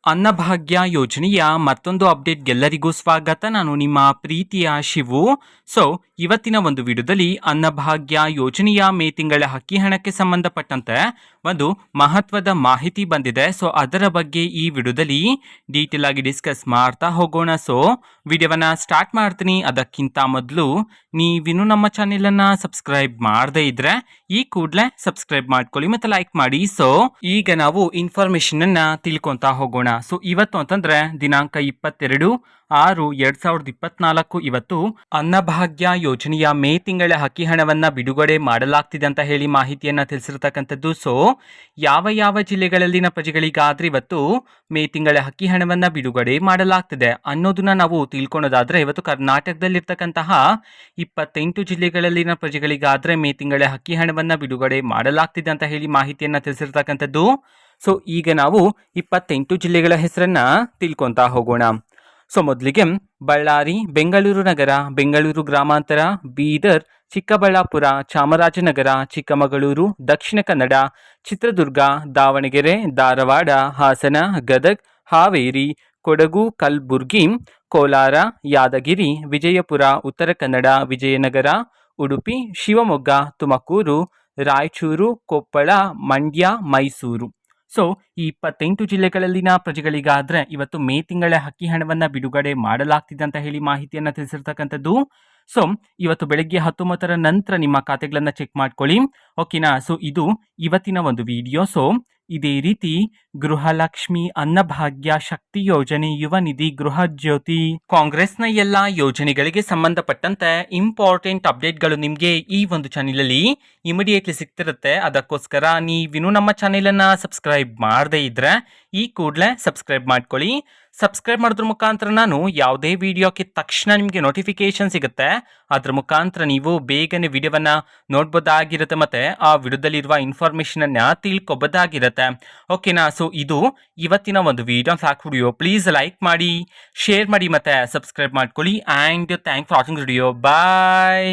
ಅನ್ನಭಾಗ್ಯ ಯೋಜನೆಯ ಮತ್ತೊಂದು ಅಪ್ಡೇಟ್ಗೆಲ್ಲರಿಗೂ ಸ್ವಾಗತ. ನಾನು ನಿಮ್ಮ ಪ್ರೀತಿಯ ಶಿವು. ಸೊ ಇವತ್ತಿನ ಒಂದು ವಿಡಿಯೋದಲ್ಲಿ ಅನ್ನಭಾಗ್ಯ ಯೋಜನೆಯ ಮೇ ತಿಂಗಳ ಅಕ್ಕಿ ಹಣಕ್ಕೆ ಸಂಬಂಧಪಟ್ಟಂತೆ ಒಂದು ಮಹತ್ವದ ಮಾಹಿತಿ ಬಂದಿದೆ. ಸೊ ಅದರ ಬಗ್ಗೆ ಈ ವಿಡಿಯೋದಲ್ಲಿ ಡೀಟೇಲ್ ಆಗಿ ಡಿಸ್ಕಸ್ ಮಾಡ್ತಾ ಹೋಗೋಣ. ಸೊ ವಿಡಿಯೋವನ್ನ ಸ್ಟಾರ್ಟ್ ಮಾಡ್ತೀನಿ. ಅದಕ್ಕಿಂತ ಮೊದಲು ನೀವಿನ್ನು ನಮ್ಮ ಚಾನೆಲನ್ನು ಸಬ್ಸ್ಕ್ರೈಬ್ ಮಾಡದೇ ಇದ್ರೆ ಈ ಕೂಡಲೇ ಸಬ್ಸ್ಕ್ರೈಬ್ ಮಾಡ್ಕೊಳ್ಳಿ ಮತ್ತೆ ಲೈಕ್ ಮಾಡಿ. ಸೊ ಈಗ ನಾವು ಇನ್ಫಾರ್ಮೇಶನ್ ಅನ್ನ ತಿಳ್ಕೊಂತಾ ಹೋಗೋಣ. ಸೊ ಇವತ್ತು ಅಂತಂದ್ರೆ ದಿನಾಂಕ 22/6/2024 ಇವತ್ತು ಅನ್ನಭಾಗ್ಯ ಯೋಜನೆಯ ಮೇ ತಿಂಗಳ ಅಕ್ಕಿ ಹಣವನ್ನ ಬಿಡುಗಡೆ ಮಾಡಲಾಗ್ತಿದೆ ಅಂತ ಹೇಳಿ ಮಾಹಿತಿಯನ್ನ ತಿಳಿಸಿರ್ತಕ್ಕಂಥದ್ದು. ಸೊ ಯಾವ ಜಿಲ್ಲೆಗಳಲ್ಲಿನ ಪ್ರಜೆಗಳಿಗಾದ್ರೆ ಇವತ್ತು ಮೇ ತಿಂಗಳ ಅಕ್ಕಿ ಹಣವನ್ನ ಬಿಡುಗಡೆ ಮಾಡಲಾಗ್ತಿದೆ ಅನ್ನೋದನ್ನ ನಾವು ತಿಳ್ಕೊಳೋದಾದ್ರೆ ಇವತ್ತು ಕರ್ನಾಟಕದಲ್ಲಿರ್ತಕ್ಕಂತಹ 28 ಜಿಲ್ಲೆಗಳಲ್ಲಿನ ಪ್ರಜೆಗಳಿಗಾದ್ರೆ ಮೇ ತಿಂಗಳ ಅಕ್ಕಿ ಹಣವನ್ನ ಬಿಡುಗಡೆ ಮಾಡಲಾಗ್ತಿದೆ ಅಂತ ಹೇಳಿ ಮಾಹಿತಿಯನ್ನ ತಿಳಿಸಿರ್ತಕ್ಕಂಥದ್ದು. ಸೊ ಈಗ ನಾವು 28 ಜಿಲ್ಲೆಗಳ ಹೆಸರನ್ನ ತಿಳ್ಕೊಂತಾ ಹೋಗೋಣ. ಸೊ ಮೊದಲಿಗೆ ಬಳ್ಳಾರಿ, ಬೆಂಗಳೂರು ನಗರ, ಬೆಂಗಳೂರು ಗ್ರಾಮಾಂತರ, ಬೀದರ್, ಚಿಕ್ಕಬಳ್ಳಾಪುರ, ಚಾಮರಾಜನಗರ, ಚಿಕ್ಕಮಗಳೂರು, ದಕ್ಷಿಣ ಕನ್ನಡ, ಚಿತ್ರದುರ್ಗ, ದಾವಣಗೆರೆ, ಧಾರವಾಡ, ಹಾಸನ, ಗದಗ್, ಹಾವೇರಿ, ಕೊಡಗು, ಕಲಬುರ್ಗಿ, ಕೋಲಾರ, ಯಾದಗಿರಿ, ವಿಜಯಪುರ, ಉತ್ತರ ಕನ್ನಡ, ವಿಜಯನಗರ, ಉಡುಪಿ, ಶಿವಮೊಗ್ಗ, ತುಮಕೂರು, ರಾಯಚೂರು, ಕೊಪ್ಪಳ, ಮಂಡ್ಯ, ಮೈಸೂರು. ಸೊ ಈ 28 ಜಿಲ್ಲೆಗಳಲ್ಲಿನ ಪ್ರಜೆಗಳಿಗಾದ್ರೆ ಇವತ್ತು ಮೇ ತಿಂಗಳ ಅಕ್ಕಿ ಹಣವನ್ನ ಬಿಡುಗಡೆ ಮಾಡಲಾಗ್ತಿದೆ ಅಂತ ಹೇಳಿ ಮಾಹಿತಿಯನ್ನ ತಿಳಿಸಿರ್ತಕ್ಕಂಥದ್ದು. ಸೊ ಇವತ್ತು ಬೆಳಗ್ಗೆ 19ರ ನಂತರ ನಿಮ್ಮ ಖಾತೆಗಳನ್ನ ಚೆಕ್ ಮಾಡ್ಕೊಳ್ಳಿ, ಓಕೆನಾ. ಸೊ ಇದು ಇವತ್ತಿನ ಒಂದು ವಿಡಿಯೋ. ಸೊ ಇದೇ ರೀತಿ ಗೃಹಲಕ್ಷ್ಮಿ, ಅನ್ನಭಾಗ್ಯ, ಶಕ್ತಿ ಯೋಜನೆ, ಯುವ ನಿಧಿ, ಗೃಹ ಜ್ಯೋತಿ, ಕಾಂಗ್ರೆಸ್ನ ಎಲ್ಲ ಯೋಜನೆಗಳಿಗೆ ಸಂಬಂಧಪಟ್ಟಂತೆ ಇಂಪಾರ್ಟೆಂಟ್ ಅಪ್ಡೇಟ್ಗಳು ನಿಮಗೆ ಈ ಒಂದು ಚಾನೆಲಲ್ಲಿ ಇಮಿಡಿಯೇಟ್ಲಿ ಸಿಗ್ತಿರುತ್ತೆ. ಅದಕ್ಕೋಸ್ಕರ ನೀವಿನ್ನು ನಮ್ಮ ಚಾನೆಲನ್ನು ಸಬ್ಸ್ಕ್ರೈಬ್ ಮಾಡದೇ ಇದ್ರೆ ಈ ಕೂಡಲೇ ಸಬ್ಸ್ಕ್ರೈಬ್ ಮಾಡ್ಕೊಳ್ಳಿ. ಸಬ್ಸ್ಕ್ರೈಬ್ ಮಾಡೋದ್ರ ಮುಖಾಂತರ ನಾನು ಯಾವುದೇ ವಿಡಿಯೋಕ್ಕೆ ತಕ್ಷಣ ನಿಮಗೆ ನೋಟಿಫಿಕೇಶನ್ ಸಿಗುತ್ತೆ. ಅದ್ರ ಮುಖಾಂತರ ನೀವು ಬೇಗನೆ ವಿಡಿಯೋವನ್ನ ನೋಡ್ಬೋದಾಗಿರುತ್ತೆ ಮತ್ತೆ ಆ ವಿಡಿಯೋದಲ್ಲಿರುವ ಇನ್ಫಾರ್ಮೇಶನ್ ಅನ್ನ ತಿಳ್ಕೊಬೋದಾಗಿರುತ್ತೆ, ಓಕೆನಾ. ಸೊ ಇದು ಇವತ್ತಿನ ಒಂದು ವಿಡಿಯೋ. ಸಾಕು ವಿಡಿಯೋ ಪ್ಲೀಸ್ ಲೈಕ್ ಮಾಡಿ, ಶೇರ್ ಮಾಡಿ ಮತ್ತೆ ಸಬ್ಸ್ಕ್ರೈಬ್ ಮಾಡ್ಕೊಳ್ಳಿ. And thank for watching video. Bye.